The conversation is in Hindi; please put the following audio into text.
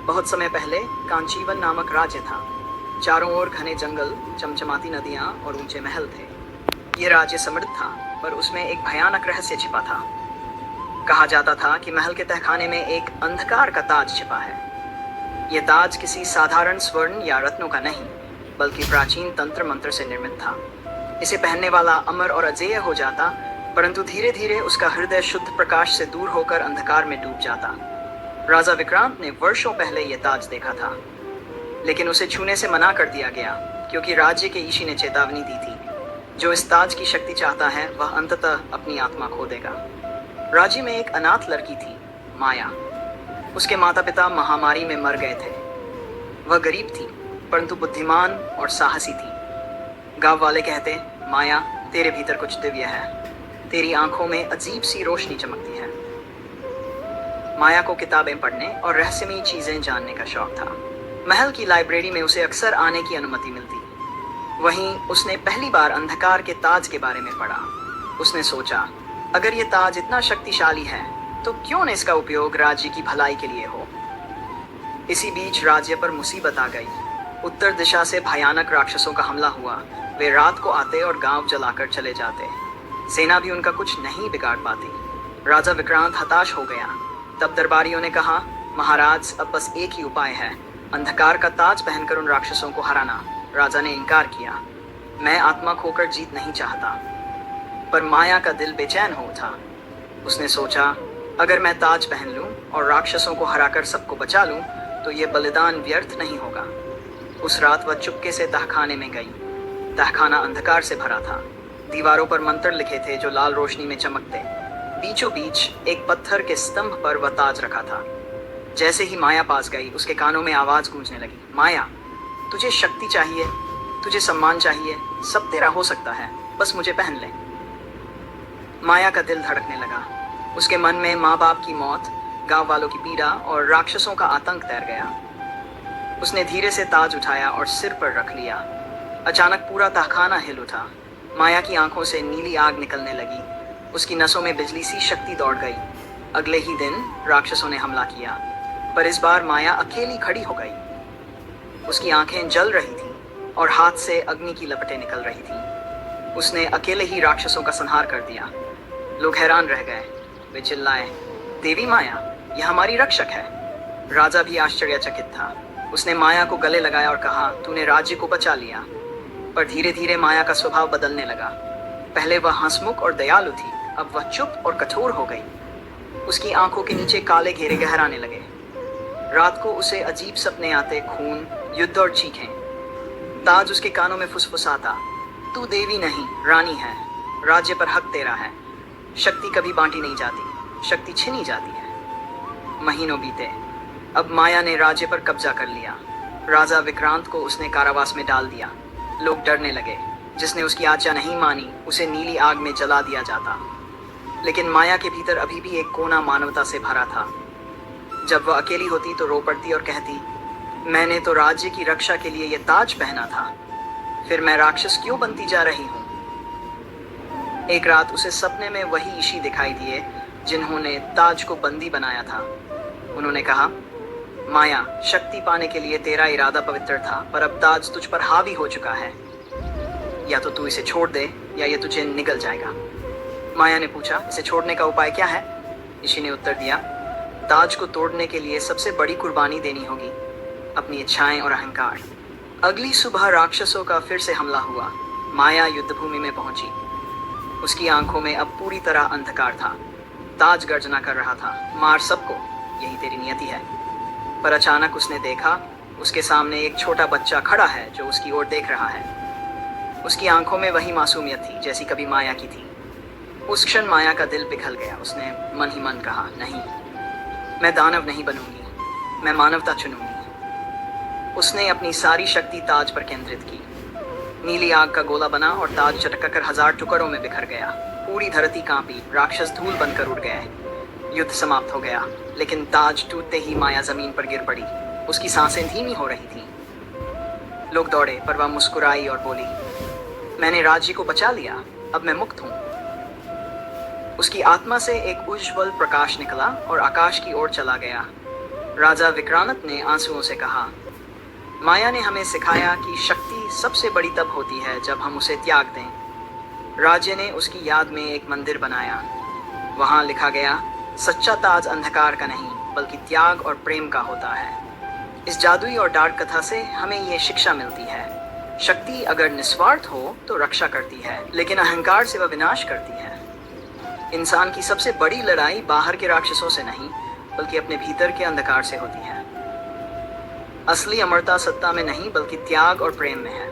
बहुत समय पहले कांचीवन नामक राज्य था। चारों ओर घने जंगल, चमचमाती नदियां और ऊंचे महल थे। ये राज्य समृद्ध था, पर उसमें एक भयानक रहस्य छिपा था। कहा जाता था कि महल के तहखाने में एक अंधकार का ताज छिपा है। ये ताज किसी साधारण स्वर्ण या रत्नों का नहीं, बल्कि प्राचीन तंत्र मंत्र से निर्मित था। इसे पहनने वाला अमर और अजेय हो जाता, परंतु धीरे धीरे उसका हृदय शुद्ध प्रकाश से दूर होकर अंधकार में डूब जाता। राजा विक्रांत ने वर्षों पहले यह ताज देखा था, लेकिन उसे छूने से मना कर दिया गया, क्योंकि राज्य के ईशी ने चेतावनी दी थी, जो इस ताज की शक्ति चाहता है वह अंततः अपनी आत्मा खो देगा। राज्य में एक अनाथ लड़की थी, माया। उसके माता पिता महामारी में मर गए थे। वह गरीब थी, परंतु बुद्धिमान और साहसी थी। गांव वाले कहते, माया, तेरे भीतर कुछ दिव्य है। तेरी आंखों में अजीब सी रोशनी चमकती है। माया को किताबें पढ़ने और रहस्यमयी चीजें जानने का शौक था। महल की लाइब्रेरी में उसे अक्सर आने की अनुमति मिलती। वहीं उसने पहली बार अंधकार के ताज के बारे में पढ़ा। उसने सोचा, अगर ये ताज इतना शक्तिशाली है, तो क्यों न इसका उपयोग राज्य की भलाई के लिए हो। इसी बीच राज्य पर मुसीबत आ गई। उत्तर दिशा से भयानक राक्षसों का हमला हुआ। वे रात को आते और गांव जलाकर चले जाते। सेना भी उनका कुछ नहीं बिगाड़ पाती। राजा विक्रांत हताश हो गया। तब दरबारियों ने कहा, महाराज, अब बस एक ही उपाय है, अंधकार का ताज पहनकर उन राक्षसों को हराना। राजा ने इनकार किया। मैं आत्मा खोकर जीत नहीं चाहता। पर माया का दिल बेचैन हो था। उसने सोचा, अगर मैं ताज पहन लूं और राक्षसों को हराकर सबको बचा लूं, तो ये बलिदान व्यर्थ नहीं होगा। उस रात वह चुपके से तहखाने में गई। तहखाना अंधकार से भरा था। दीवारों पर मंत्र लिखे थे जो लाल रोशनी में चमकते। बीचों बीच एक पत्थर के स्तंभ पर वह ताज रखा था। जैसे ही माया पास गई, उसके कानों में आवाज गूंजने लगी, माया, तुझे शक्ति चाहिए, तुझे सम्मान चाहिए, सब तेरा हो सकता है, बस मुझे पहन ले। माया का दिल धड़कने लगा। उसके मन में माँ बाप की मौत, गांव वालों की पीड़ा और राक्षसों का आतंक तैर गया। उसने धीरे से ताज उठाया और सिर पर रख लिया। अचानक पूरा तहखाना हिल उठा। माया की आंखों से नीली आग निकलने लगी। उसकी नसों में बिजली सी शक्ति दौड़ गई। अगले ही दिन राक्षसों ने हमला किया, पर इस बार माया अकेली खड़ी हो गई। उसकी आंखें जल रही थीं और हाथ से अग्नि की लपटें निकल रही थीं। उसने अकेले ही राक्षसों का संहार कर दिया। लोग हैरान रह गए। वे चिल्लाए, देवी माया, यह हमारी रक्षक है। राजा भी आश्चर्यचकित था। उसने माया को गले लगाया और कहा, तूने राज्य को बचा लिया। पर धीरे धीरे माया का स्वभाव बदलने लगा। पहले वह हंसमुख और दयालु थी, अब वह चुप और कठोर हो गई। उसकी आंखों के नीचे काले घेरे गहराने लगे। रात को उसे अजीब सपने आते, खून, युद्ध और चीखें। ताज उसके कानों में फुसफुसाता, तू देवी नहीं, रानी है। राज्य पर हक तेरा है। शक्ति कभी बांटी नहीं जाती, शक्ति छिनी जाती है। महीनों बीते। अब माया ने राज्य पर कब्जा कर लिया। राजा विक्रांत को उसने कारावास में डाल दिया। लोग डरने लगे। जिसने उसकी आज्ञा नहीं मानी, उसे नीली आग में जला दिया जाता। लेकिन माया के भीतर अभी भी एक कोना मानवता से भरा था। जब वह अकेली होती तो रो पड़ती और कहती, मैंने तो राज्य की रक्षा के लिए यह ताज पहना था, फिर मैं राक्षस क्यों बनती जा रही हूँ। एक रात उसे सपने में वही ईशी दिखाई दिए जिन्होंने ताज को बंदी बनाया था। उन्होंने कहा, माया, शक्ति पाने के लिए तेरा इरादा पवित्र था, पर अब ताज तुझ पर हावी हो चुका है। या तो तू इसे छोड़ दे या ये तुझे निगल जाएगा। माया ने पूछा, इसे छोड़ने का उपाय क्या है? ईशी ने उत्तर दिया, ताज को तोड़ने के लिए सबसे बड़ी कुर्बानी देनी होगी, अपनी इच्छाएं और अहंकार। अगली सुबह राक्षसों का फिर से हमला हुआ। माया युद्धभूमि में पहुंची। उसकी आंखों में अब पूरी तरह अंधकार था। ताज गर्जना कर रहा था, मार सबको, यही तेरी नियति है। पर अचानक उसने देखा, उसके सामने एक छोटा बच्चा खड़ा है जो उसकी ओर देख रहा है। उसकी आंखों में वही मासूमियत थी जैसी कभी माया की थी। उस क्षण माया का दिल पिघल गया। उसने मन ही मन कहा, नहीं, मैं दानव नहीं बनूंगी, मैं मानवता चुनूंगी। उसने अपनी सारी शक्ति ताज पर केंद्रित की। नीली आग का गोला बना और ताज चटककर 1000 टुकड़ों में बिखर गया। पूरी धरती कांपी, राक्षस धूल बनकर उड़ गए। युद्ध समाप्त हो गया, लेकिन ताज टूटते ही माया जमीन पर गिर पड़ी। उसकी सांसें धीमी हो रही थीं। लोग दौड़े, पर वह मुस्कुराई और बोली, मैंने राज्य को बचा लिया, अब मैं मुक्त हूं। उसकी आत्मा से एक उज्ज्वल प्रकाश निकला और आकाश की ओर चला गया। राजा विक्रांत ने आंसुओं से कहा, माया ने हमें सिखाया कि शक्ति सबसे बड़ी तब होती है जब हम उसे त्याग दें। राज्य ने उसकी याद में एक मंदिर बनाया। वहां लिखा गया, सच्चा ताज अंधकार का नहीं बल्कि त्याग और प्रेम का होता है। इस जादुई और डार्क कथा से हमें ये शिक्षा मिलती है, शक्ति अगर निस्वार्थ हो तो रक्षा करती है, लेकिन अहंकार से वह विनाश करती है। इंसान की सबसे बड़ी लड़ाई बाहर के राक्षसों से नहीं बल्कि अपने भीतर के अंधकार से होती है। असली अमरता सत्ता में नहीं बल्कि त्याग और प्रेम में है।